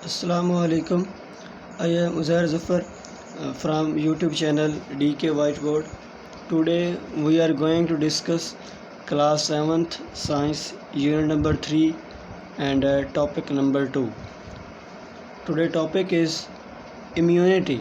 Assalamu alaikum. I am Uzair Zafar from YouTube channel DK Whiteboard. Today we are going to discuss class 7th science unit number 3 and topic number 2. Today topic is immunity.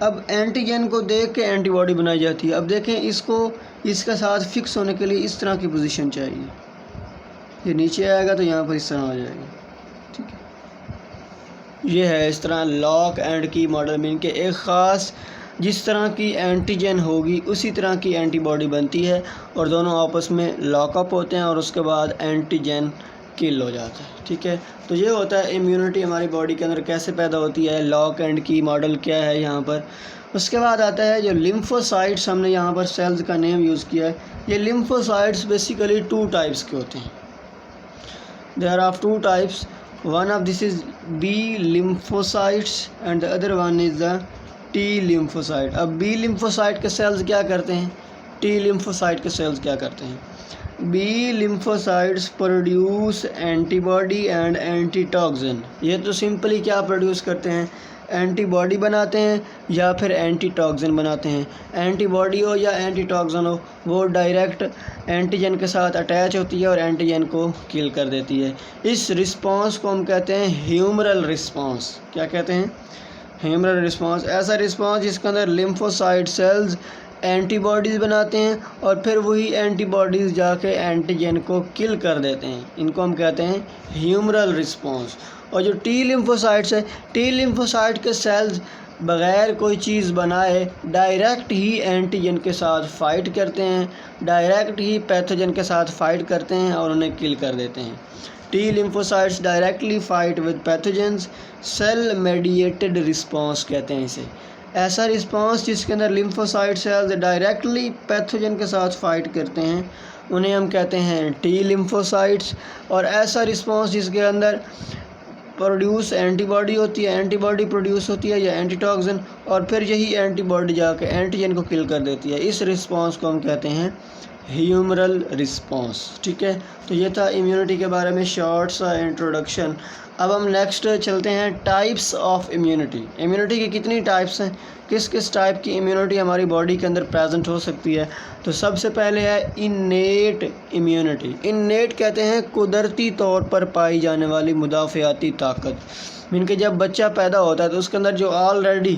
اب antigen کو دیکھ کے anti body بنائی جاتی ہے. اب دیکھیں اس کو اس کے ساتھ فکس ہونے کے لیے اس طرح کی پوزیشن چاہیے. یہ نیچے آئے گا تو یہاں پر اس طرح ہو جائے گا. ٹھیک ہے، یہ ہے اس طرح لاک اینڈ کی ماڈل مین کے ایک خاص جس طرح کی اینٹیجن ہوگی اسی طرح کی اینٹی باڈی بنتی ہے اور دونوں آپس میں لاک اپ ہوتے ہیں اور اس کے بعد اینٹیجن کل ہو جاتا ہے. ٹھیک ہے، تو یہ ہوتا ہے امیونٹی ہماری باڈی کے اندر کیسے پیدا ہوتی ہے. لاک اینڈ کی ماڈل کیا ہے یہاں پر. اس کے بعد آتا ہے جو لیمفوسائٹس، ہم نے یہاں پر سیلز کا نیم یوز کیا ہے. یہ لیمفوسائٹس بیسیکلی 2 ٹائپس کے ہوتے ہیں. There are 2 types. One of this is B lymphocytes and the other one is the T lymphocyte. اب بی لیمفوسائٹ کے سیلز کیا کرتے ہیں، ٹی لیمفوسائٹ کے سیلز کیا کرتے ہیں. B lymphocytes produce antibody and antitoxin. یہ تو سمپلی کیا پروڈیوس کرتے ہیں، اینٹی باڈی بناتے ہیں یا پھر اینٹی ٹاکسن بناتے ہیں. اینٹی باڈی ہو یا اینٹی ٹاکسن ہو وہ ڈائریکٹ اینٹیجن کے ساتھ اٹیچ ہوتی ہے اور اینٹیجن کو کل کر دیتی ہے. اس رسپانس کو ہم کہتے ہیں ہیومرل رسپانس. کیا کہتے ہیں، ہیومرل رسپانس. ایسا رسپانس جس کے اندر لیمفوسائٹ سیلز اینٹی باڈیز بناتے ہیں اور پھر وہی اینٹی باڈیز جا کے اینٹیجن کو کل کر دیتے ہیں. ان کو ہم کہتے ہیں ہیومرل رسپانس. اور جو ٹی لیمفوسائٹس ہے، ٹی لیمفوسائٹ کے سیلز بغیر کوئی چیز بنائے ڈائریکٹ ہی اینٹیجن کے ساتھ فائٹ کرتے ہیں، ڈائریکٹ ہی پیتھوجن کے ساتھ فائٹ کرتے ہیں اور انہیں کل کر دیتے ہیں. T lymphocytes directly fight with pathogens. Cell mediated response کہتے ہیں اسے. ایسا رسپانس جس کے اندر لیمفوسائٹ سیلز ڈائریکٹلی پیتھوجن کے ساتھ فائٹ کرتے ہیں انہیں ہم کہتے ہیں ٹی لیمفوسائٹس. اور ایسا رسپانس جس کے اندر پروڈیوس اینٹی باڈی ہوتی ہے، اینٹی باڈی پروڈیوس ہوتی ہے یا اینٹی ٹاکسن اور پھر یہی اینٹی باڈی جا کے اینٹیجن کو کل کر دیتی ہے. اس رسپانس کو ہم کہتے ہیں ہیومرل رسپانس. ٹھیک ہے، تو یہ تھا امیونٹی کے بارے میں شارٹ سا انٹروڈکشن. اب ہم نیکسٹ چلتے ہیں ٹائپس آف امیونٹی. امیونٹی کی کتنی ٹائپس ہیں، کس کس ٹائپ کی امیونٹی ہماری باڈی کے اندر پریزنٹ ہو سکتی ہے. تو سب سے پہلے ہے انیٹ امیونٹی. انیٹ کہتے ہیں قدرتی طور پر پائی جانے والی مدافعاتی طاقت. ان کے جب بچہ پیدا ہوتا ہے تو اس کے اندر جو آلریڈی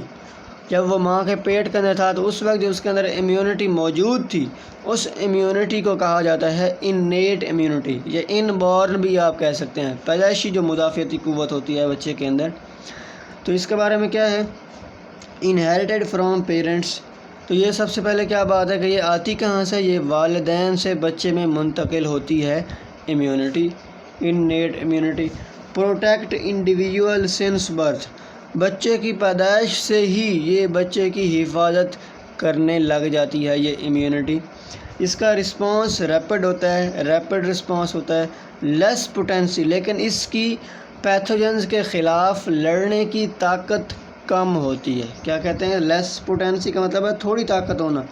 جب وہ ماں کے پیٹ کے اندر تھا تو اس وقت جو اس کے اندر امیونٹی موجود تھی اس امیونٹی کو کہا جاتا ہے انیٹ امیونٹی. یہ ان بورن بھی آپ کہہ سکتے ہیں، پیدائشی جو مدافعتی قوت ہوتی ہے بچے کے اندر. تو اس کے بارے میں کیا ہے، انہیریٹڈ فرام پیرنٹس. تو یہ سب سے پہلے کیا بات ہے کہ یہ آتی کہاں سے، یہ والدین سے بچے میں منتقل ہوتی ہے immunity, innate immunity. Protect individual since birth. بچے کی پیدائش سے ہی یہ بچے کی حفاظت کرنے لگ جاتی ہے یہ امیونٹی. اس کا رسپانس ریپڈ ہوتا ہے، ریپڈ رسپانس ہوتا ہے. لیس پوٹینسی، لیکن اس کی پیتھوجنز کے خلاف لڑنے کی طاقت کم ہوتی ہے. کیا کہتے ہیں، لیس پوٹینسی کا مطلب ہے تھوڑی طاقت ہونا.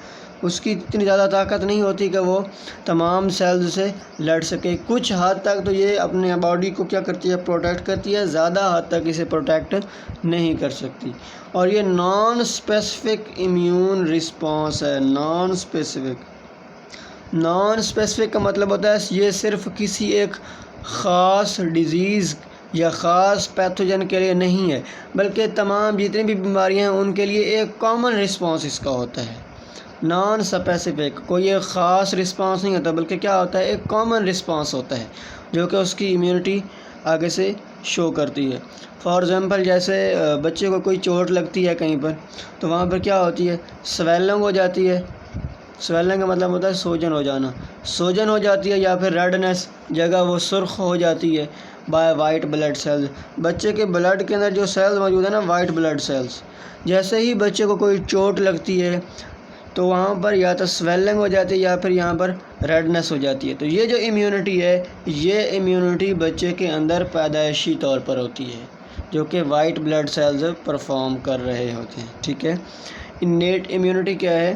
اس کی اتنی زیادہ طاقت نہیں ہوتی کہ وہ تمام سیلز سے لڑ سکے. کچھ حد تک تو یہ اپنے باڈی کو کیا کرتی ہے، پروٹیکٹ کرتی ہے، زیادہ حد تک اسے پروٹیکٹ نہیں کر سکتی. اور یہ نان اسپیسیفک امیون رسپانس ہے. نان اسپیسیفک کا مطلب ہوتا ہے یہ صرف کسی ایک خاص ڈیزیز یا خاص پیتھوجن کے لیے نہیں ہے بلکہ تمام جتنی بھی بیماریاں ہیں ان کے لیے ایک کامن رسپانس اس کا ہوتا ہے. نان اسپیسیفک کوئی ایک خاص رسپانس نہیں ہوتا بلکہ کیا ہوتا ہے، ایک کامن رسپانس ہوتا ہے جو کہ اس کی امیونٹی آگے سے شو کرتی ہے. فار ایگزامپل جیسے بچے کو کوئی چوٹ لگتی ہے کہیں پر تو وہاں پر کیا ہوتی ہے، سویلنگ ہو جاتی ہے. سویلنگ کا مطلب ہوتا ہے سوجن ہو جانا، سوجن ہو جاتی ہے یا پھر ریڈنس، جگہ وہ سرخ ہو جاتی ہے بائی وائٹ بلڈ سیلز. بچے کے بلڈ کے اندر جو سیلز موجود ہیں نا، وائٹ بلڈ سیلز، جیسے ہی بچے کو کوئی چوٹ لگتی ہے تو وہاں پر یا تو سویلنگ ہو جاتی ہے یا پھر یہاں پر ریڈنس ہو جاتی ہے. تو یہ جو امیونٹی ہے یہ امیونٹی بچے کے اندر پیدائشی طور پر ہوتی ہے جو کہ وائٹ بلڈ سیلز پرفارم کر رہے ہوتے ہیں. ٹھیک ہے، انیٹ امیونٹی کیا ہے،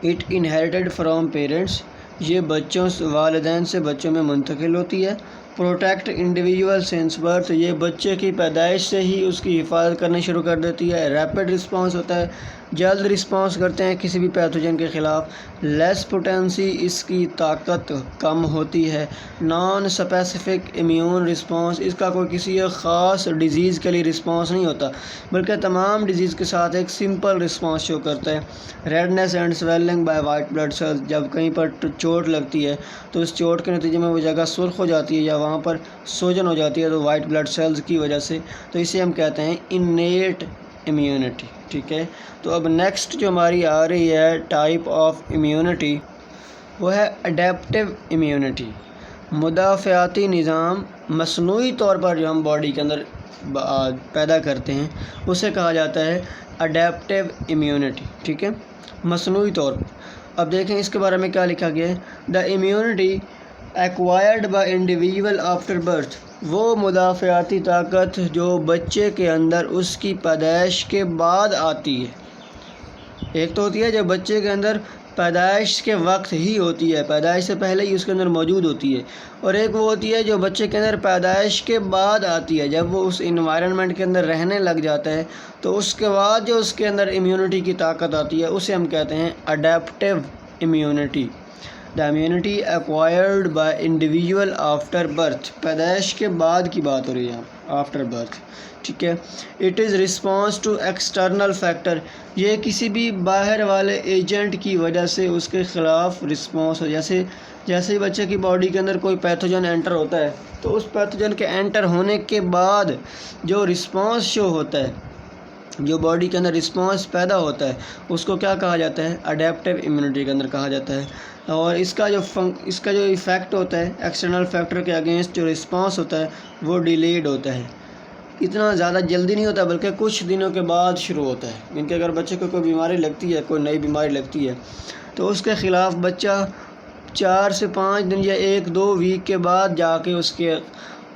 اٹ انہیریٹڈ فرام پیرنٹس. یہ بچوں والدین سے بچوں میں منتقل ہوتی ہے. پروٹیکٹ انڈیویجول سنس برتھ، یہ بچے کی پیدائش سے ہی اس کی حفاظت کرنا شروع کر دیتی ہے۔ ریپڈ رسپانس ہوتا ہے، جلد رسپانس کرتے ہیں کسی بھی پیتھوجن کے خلاف۔ لیس پوٹینسی، اس کی طاقت کم ہوتی ہے۔ نان اسپیسیفک امیون رسپانس، اس کا کوئی کسی ایک خاص ڈیزیز کے لیے رسپانس نہیں ہوتا بلکہ تمام ڈیزیز کے ساتھ ایک سمپل رسپانس شو کرتا ہے۔ Redness and swelling by white blood cells, جب کہیں پر چوٹ لگتی ہے تو اس چوٹ کے نتیجے میں وہ جگہ سرخ ہو جاتی ہے یا وہاں پر سوجن ہو جاتی ہے تو وائٹ بلڈ سیلز کی وجہ سے، تو اسے ہم کہتے ہیں انیٹ امیونٹی، ٹھیک ہے۔ تو اب نیکسٹ جو ہماری آ رہی ہے ٹائپ آف امیونٹی، وہ ہے اڈیپٹیو امیونٹی۔ مدافعاتی نظام مصنوعی طور پر جو ہم باڈی کے اندر پیدا کرتے ہیں اسے کہا جاتا ہے اڈیپٹیو امیونٹی، ٹھیک ہے، مصنوعی طور پر۔ اب دیکھیں اس کے بارے میں کیا لکھا گیا ہے۔ دا immunity acquired by individual after birth, وہ مدافعاتی طاقت جو بچے کے اندر اس کی پیدائش کے بعد آتی ہے۔ ایک تو ہوتی ہے جو بچے کے اندر پیدائش کے وقت ہی ہوتی ہے، پیدائش سے پہلے ہی اس کے اندر موجود ہوتی ہے، اور ایک وہ ہوتی ہے جو بچے کے اندر پیدائش کے بعد آتی ہے، جب وہ اس انوائرنمنٹ کے اندر رہنے لگ جاتا ہے تو اس کے بعد جو اس کے اندر امیونٹی کی طاقت آتی ہے اسے ہم کہتے ہیں adaptive immunity. The immunity acquired by individual after birth, پیدائش کے بعد کی بات ہو رہی ہے، آفٹر برتھ، ٹھیک ہے۔ It is response to external factor, یہ کسی بھی باہر والے ایجنٹ کی وجہ سے اس کے خلاف رسپانس ہو، جیسے ہی بچے کی باڈی کے اندر کوئی پیتھوجن انٹر ہوتا ہے تو اس پیتھوجن کے انٹر ہونے کے بعد جو رسپانس شو ہوتا ہے، جو باڈی کے اندر رسپانس پیدا ہوتا ہے اس کو کیا کہا جاتا ہے، اڈیپٹیو امیونٹی کے اندر کہا جاتا ہے۔ اور اس کا جو ایفیکٹ ہوتا ہے ایکسٹرنل فیکٹر کے اگینسٹ، جو رسپانس ہوتا ہے وہ ڈیلیڈ ہوتا ہے، اتنا زیادہ جلدی نہیں ہوتا بلکہ کچھ دنوں کے بعد شروع ہوتا ہے۔ ان کے اگر بچے کو کوئی بیماری لگتی ہے، کوئی نئی بیماری لگتی ہے تو اس کے خلاف بچہ 4 سے 5 دن یا 1-2 ویک کے بعد جا کے اس کے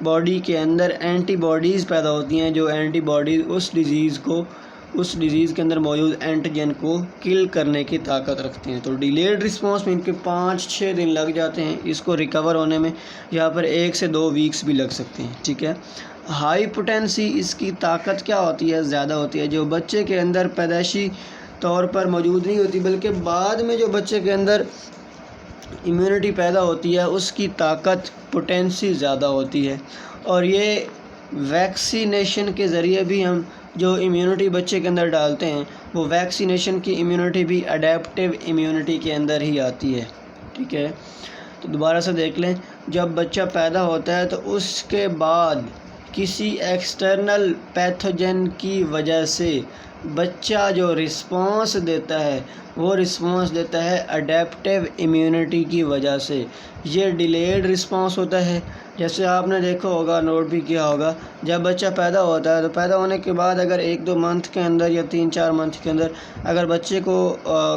باڈی کے اندر اینٹی باڈیز پیدا ہوتی ہیں، جو اینٹی باڈیز اس ڈیزیز کے اندر موجود اینٹیجن کو کل کرنے کی طاقت رکھتے ہیں۔ تو ڈیلیڈ رسپانس میں ان کے 5-6 دن لگ جاتے ہیں اس کو ریکور ہونے میں، یہاں پر 1 سے 2 ویکس بھی لگ سکتے ہیں، ٹھیک ہے۔ ہائی پوٹینسی، اس کی طاقت کیا ہوتی ہے، زیادہ ہوتی ہے، جو بچے کے اندر پیدائشی طور پر موجود نہیں ہوتی بلکہ بعد میں جو بچے کے اندر امیونٹی پیدا ہوتی ہے اس کی طاقت پوٹینسی زیادہ ہوتی ہے۔ اور یہ ویکسینیشن کے ذریعے بھی ہم جو امیونٹی بچے کے اندر ڈالتے ہیں وہ ویکسینیشن کی امیونٹی بھی اڈیپٹیو امیونٹی کے اندر ہی آتی ہے، ٹھیک ہے۔ تو دوبارہ سے دیکھ لیں، جب بچہ پیدا ہوتا ہے تو اس کے بعد کسی ایکسٹرنل پیتھوجن کی وجہ سے بچہ جو رسپانس دیتا ہے وہ رسپانس دیتا ہے اڈیپٹیو امیونٹی کی وجہ سے۔ یہ ڈیلیڈ رسپانس ہوتا ہے، جیسے آپ نے دیکھا ہوگا، نوٹ بھی کیا ہوگا، جب بچہ پیدا ہوتا ہے تو پیدا ہونے کے بعد اگر 1-2 منتھ کے اندر یا 3-4 منتھ کے اندر اگر بچے کو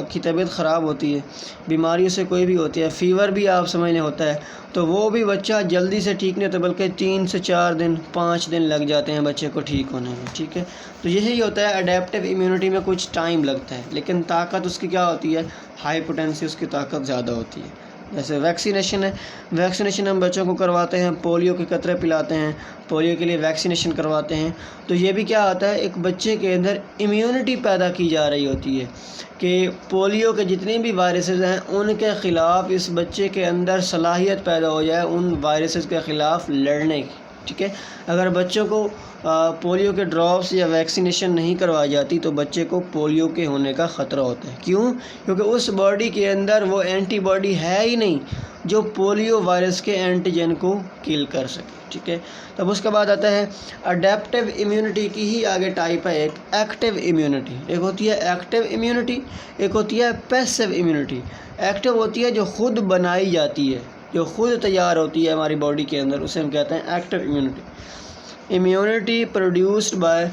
کی طبیعت خراب ہوتی ہے، بیماریوں سے کوئی بھی ہوتی ہے، فیور بھی آپ سمجھنے ہوتا ہے، تو وہ بھی بچہ جلدی سے ٹھیک نہیں ہوتا بلکہ 3 سے 4 دن 5 دن لگ جاتے ہیں بچے کو ٹھیک ہونے میں، ٹھیک ہے۔ تو یہی ہوتا ہے اڈیپٹیو امیونٹی میں کچھ ٹائم لگتا ہے لیکن طاقت اس کی کیا ہوتی ہے، ہائی پوٹینسی، اس کی طاقت زیادہ ہوتی ہے۔ جیسے ویکسینیشن ہے، ویکسینیشن ہم بچوں کو کرواتے ہیں، پولیو کے قطرے پلاتے ہیں، پولیو کے لیے ویکسینیشن کرواتے ہیں، تو یہ بھی کیا آتا ہے، ایک بچے کے اندر امیونٹی پیدا کی جا رہی ہوتی ہے کہ پولیو کے جتنے بھی وائرسز ہیں ان کے خلاف اس بچے کے اندر صلاحیت پیدا ہو جائے ان وائرسز کے خلاف لڑنے کی، ٹھیک ہے۔ اگر بچوں کو پولیو کے ڈراپس یا ویکسینیشن نہیں کروائی جاتی تو بچے کو پولیو کے ہونے کا خطرہ ہوتا ہے۔ کیوں؟ کیونکہ اس باڈی کے اندر وہ اینٹی باڈی ہے ہی نہیں جو پولیو وائرس کے اینٹیجن کو کل کر سکے، ٹھیک ہے۔ تب اس کے بعد آتا ہے اڈیپٹیو امیونٹی کی ہی آگے ٹائپ ہے ایک ایکٹیو امیونٹی۔ ایک ہوتی ہے ایکٹیو امیونٹی، ایک ہوتی ہے پیسیو امیونٹی۔ ایکٹیو ہوتی ہے جو خود بنائی جاتی ہے، جو خود تیار ہوتی ہے ہماری باڈی کے اندر، اسے ہم کہتے ہیں active immunity. Immunity produced by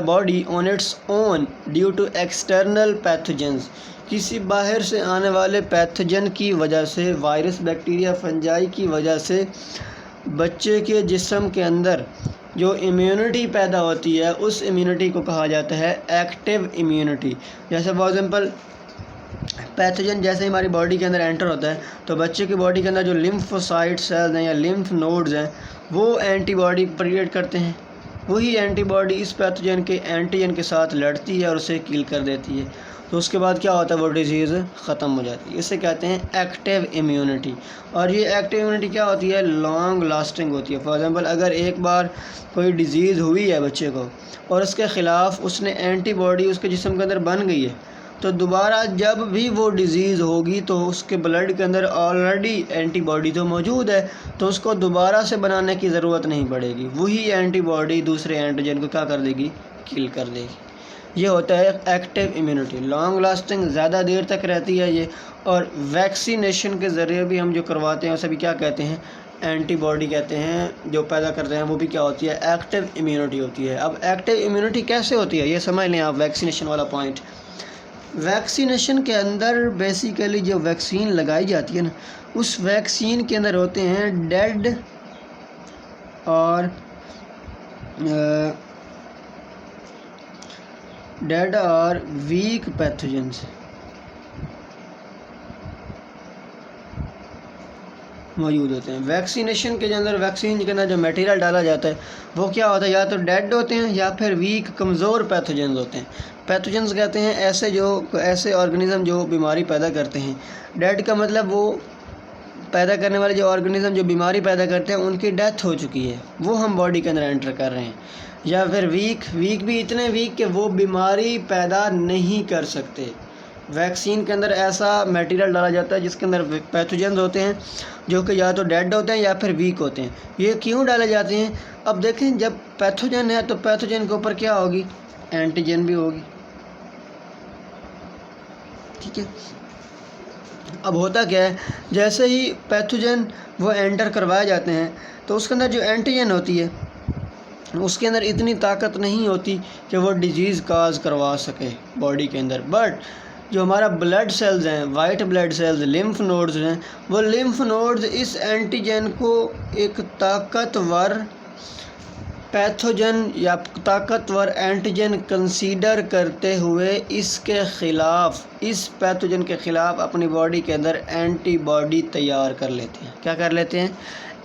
body on its own due to external pathogens, کسی باہر سے آنے والے پیتھوجن کی وجہ سے، وائرس، بیکٹیریا، فنجائی کی وجہ سے بچے کے جسم کے اندر جو امیونٹی پیدا ہوتی ہے اس امیونٹی کو کہا جاتا ہے ایکٹیو امیونٹی۔ جیسے فار ایگزامپل پیتھوجن جیسے ہی ہماری باڈی کے اندر انٹر ہوتا ہے تو بچے کی باڈی کے اندر جو لمفوسائٹ سیلز ہیں یا لمف نوڈز ہیں وہ اینٹی باڈی کریٹ کرتے ہیں. وہی اینٹی باڈی اس پیتھوجن کے اینٹیجن کے ساتھ لڑتی ہے اور اسے کل کر دیتی ہے. تو اس کے بعد کیا ہوتا ہے، وہ ڈیزیز ختم ہو جاتی ہے. اسے کہتے ہیں ایکٹیو امیونٹی. اور یہ ایکٹیو امیونٹی کیا ہوتی ہے، لانگ لاسٹنگ ہوتی ہے. فار ایگزامپل اگر ایک بار کوئی ڈیزیز ہوئی ہے بچے کو اور اس کے خلاف اس نے اینٹی باڈی اس کے جسم کے اندر بن گئی ہے، تو دوبارہ جب بھی وہ ڈیزیز ہوگی تو اس کے بلڈ کے اندر آلریڈی اینٹی باڈی تو موجود ہے، تو اس کو دوبارہ سے بنانے کی ضرورت نہیں پڑے گی. وہی اینٹی باڈی دوسرے اینٹیجن کو کیا کر دے گی، کل کر دے گی. یہ ہوتا ہے ایکٹیو امیونٹی، لانگ لاسٹنگ، زیادہ دیر تک رہتی ہے یہ. اور ویکسینیشن کے ذریعے بھی ہم جو کرواتے ہیں اسے بھی کیا کہتے ہیں، اینٹی باڈی کہتے ہیں. جو پیدا کرتے ہیں وہ بھی کیا ہوتی ہے، ایکٹیو امیونٹی ہوتی ہے. اب ایکٹیو امیونٹی کیسے ہوتی ہے یہ سمجھ لیں آپ، ویکسینیشن والا پوائنٹ. ویکسینیشن کے اندر بیسیکلی جو ویکسین لگائی جاتی ہے نا، اس ویکسین کے اندر ہوتے ہیں ڈیڈ اور ویک پیتھوجنز موجود ہوتے ہیں. ویکسینیشن کے اندر ویکسین کے اندر جو میٹیریل ڈالا جاتا ہے وہ کیا ہوتا ہے، یا تو ڈیڈ ہوتے ہیں یا پھر ویک کمزور پیتھوجنز ہوتے ہیں. پیتھوجنز کہتے ہیں ایسے آرگنزم جو بیماری پیدا کرتے ہیں. ڈیڈ کا مطلب وہ پیدا کرنے والے جو آرگنزم جو بیماری پیدا کرتے ہیں ان کی ڈیتھ ہو چکی ہے، وہ ہم باڈی کے اندر انٹر کر رہے ہیں. یا پھر ویک بھی اتنے ویک کہ وہ بیماری پیدا نہیں کر سکتے. ویکسین کے اندر ایسا میٹیریل ڈالا جاتا ہے جس کے اندر پیتھوجنز ہوتے ہیں جو کہ یا تو ڈیڈ ہوتے ہیں یا پھر ویک ہوتے ہیں. یہ کیوں ڈالے جاتے ہیں، اب دیکھیں جب پیتھوجن ہے تو پیتھوجن کے اوپر کیا ہوگی، اینٹیجن بھی ہوگی. ٹھیک ہے. اب ہوتا کیا ہے، جیسے ہی پیتھوجن وہ انٹر کروائے جاتے ہیں تو اس کے اندر جو اینٹیجن ہوتی ہے اس کے اندر اتنی طاقت نہیں ہوتی کہ وہ ڈیزیز کاز کروا سکے باڈی کے اندر. بٹ جو ہمارا بلڈ سیلز ہیں، white blood cells, lymph nodes ہیں، وہ لمف نوڈز اس اینٹیجن کو ایک طاقتور پیتھوجن یا طاقتور اینٹیجن کنسیڈر کرتے ہوئے اس پیتھوجن کے خلاف اپنی باڈی کے اندر اینٹی باڈی تیار کر لیتے ہیں. کیا کر لیتے ہیں،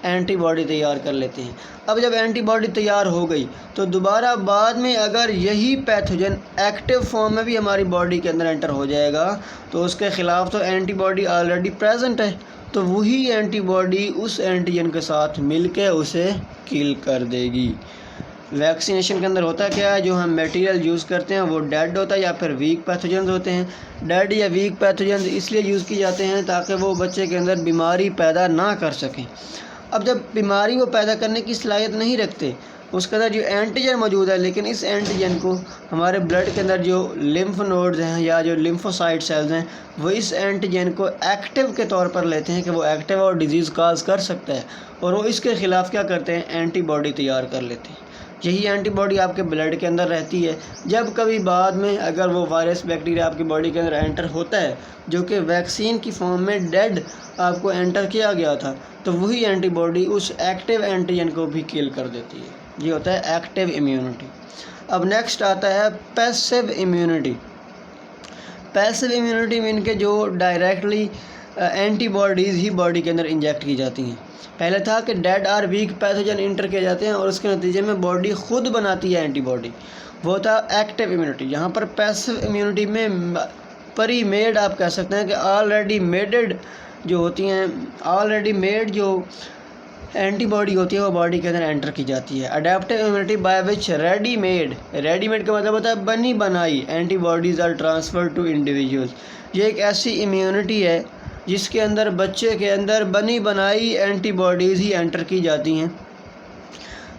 اینٹی باڈی تیار کر لیتے ہیں. اب جب اینٹی باڈی تیار ہو گئی تو دوبارہ بعد میں اگر یہی پیتھوجن ایکٹیو فارم میں بھی ہماری باڈی کے اندر انٹر ہو جائے گا تو اس کے خلاف تو اینٹی باڈی آلریڈی پریزنٹ ہے، تو وہی اینٹی باڈی اس اینٹیجن کے ساتھ مل کے اسے کل کر دے گی. ویکسینیشن کے اندر ہوتا کیا ہے، جو ہم میٹیریل یوز کرتے ہیں وہ ڈیڈ ہوتا ہے یا پھر ویک پیتھوجنز ہوتے ہیں. ڈیڈ یا ویک پیتھوجنز اس لیے یوز کی جاتے ہیں تاکہ وہ بچے کے اندر بیماری پیدا نہ کر سکیں. اب جب بیماری وہ پیدا کرنے کی صلاحیت نہیں رکھتے، اس کے اندر جو اینٹیجن موجود ہے، لیکن اس اینٹیجن کو ہمارے بلڈ کے اندر جو لمف نوڈز ہیں یا جو لمفوسائٹ سیلز ہیں وہ اس اینٹیجن کو ایکٹیو کے طور پر لیتے ہیں کہ وہ ایکٹیو اور ڈیزیز کاز کر سکتا ہے، اور وہ اس کے خلاف کیا کرتے ہیں، اینٹی باڈی تیار کر لیتے ہیں. یہی اینٹی باڈی آپ کے بلڈ کے اندر رہتی ہے. جب کبھی بعد میں اگر وہ وائرس بیکٹیریا آپ کی باڈی کے اندر انٹر ہوتا ہے جو کہ ویکسین کی فارم میں ڈیڈ آپ کو انٹر کیا گیا تھا، تو وہی اینٹی باڈی اس ایکٹیو اینٹیجن کو بھی کل کر دیتی ہے. یہ ہوتا ہے ایکٹیو امیونٹی. اب نیکسٹ آتا ہے پیسیو امیونٹی. پیسیو امیونٹی مین کے جو ڈائریکٹلی اینٹی باڈیز ہی باڈی کے اندر انجیکٹ کی جاتی ہیں. پہلے تھا کہ ڈیڈ اور ویک پیتھوجن انٹر کیے جاتے ہیں اور اس کے نتیجے میں باڈی خود بناتی ہے اینٹی باڈی، وہ تھا ایکٹیو امیونٹی. یہاں پر پیسیو امیونٹی میں پری میڈ آپ کہہ سکتے ہیں کہ آلریڈی میڈ جو ہوتی ہیں، آلریڈی میڈ جو اینٹی باڈی ہوتی ہے وہ باڈی کے اندر انٹر کی جاتی ہے. Adaptive immunity by which ready made کا مطلب ہوتا ہے بنی بنائی antibodies are transfer to individuals. یہ ایک ایسی امیونٹی ہے جس کے اندر بچے کے اندر بنی بنائی اینٹی باڈیز ہی انٹر کی جاتی ہیں.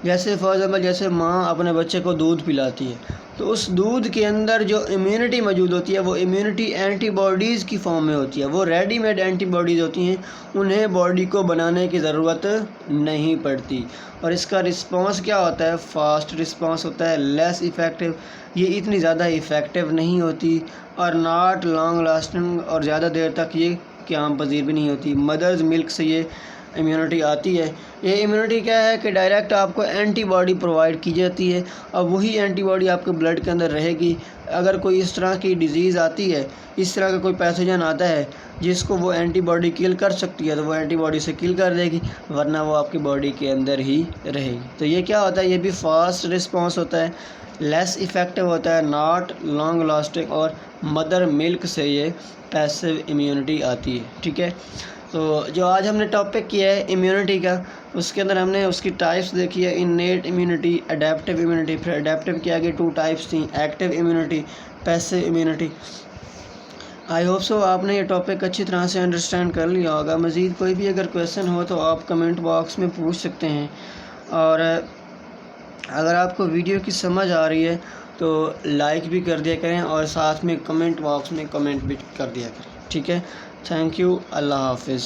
جیسے فار ایگزامپل جیسے ماں اپنے بچے کو دودھ پلاتی ہے تو اس دودھ کے اندر جو امیونٹی موجود ہوتی ہے وہ امیونٹی اینٹی باڈیز کی فارم میں ہوتی ہے. وہ ریڈی میڈ اینٹی باڈیز ہوتی ہیں، انہیں باڈی کو بنانے کی ضرورت نہیں پڑتی. اور اس کا رسپانس کیا ہوتا ہے، فاسٹ رسپانس ہوتا ہے، لیس ایفیکٹو. یہ اتنی زیادہ ایفیکٹو نہیں ہوتی اور ناٹ لانگ لاسٹنگ، اور زیادہ دیر تک یہ قیام پذیر بھی نہیں ہوتی. مدرز ملک سے یہ امیونٹی آتی ہے. یہ امیونٹی کیا ہے کہ ڈائریکٹ آپ کو اینٹی باڈی پرووائڈ کی جاتی ہے، اور وہی اینٹی باڈی آپ کے بلڈ کے اندر رہے گی. اگر کوئی اس طرح کی ڈیزیز آتی ہے، اس طرح کا کوئی پیتھوجن آتا ہے جس کو وہ اینٹی باڈی کل کر سکتی ہے، تو وہ اینٹی باڈی سے کل کر دے گی، ورنہ وہ آپ کی باڈی کے اندر ہی رہے گی۔ تو یہ کیا ہوتا ہے؟ یہ بھی فاسٹ رسپانس ہوتا ہے، لیس افیکٹو ہوتا ہے، ناٹ لانگ لاسٹنگ، اور مدر ملک سے یہ پیسو امیونٹی آتی ہے، ٹھیک ہے۔ تو جو آج ہم نے ٹاپک کیا ہے امیونٹی کا، اس کے اندر ہم نے اس کی ٹائپس دیکھی ہے، انیٹ امیونٹی، اڈیپٹیو امیونٹی۔ پھر اڈیپٹیو کی آگے 2 ٹائپس تھیں، active immunity, passive immunity. I hope so آپ نے یہ ٹاپک اچھی طرح سے انڈرسٹینڈ کر لیا ہوگا۔ مزید کوئی بھی اگر کویشچن ہو تو آپ کمنٹ باکس میں پوچھ سکتے ہیں، اور اگر آپ کو ویڈیو کی سمجھ آ رہی ہے تو لائک بھی کر دیا کریں، اور ساتھ میں کمنٹ باکس میں کمنٹ بھی کر دیا کریں، ٹھیک ہے۔ تھینک یو، اللہ حافظ۔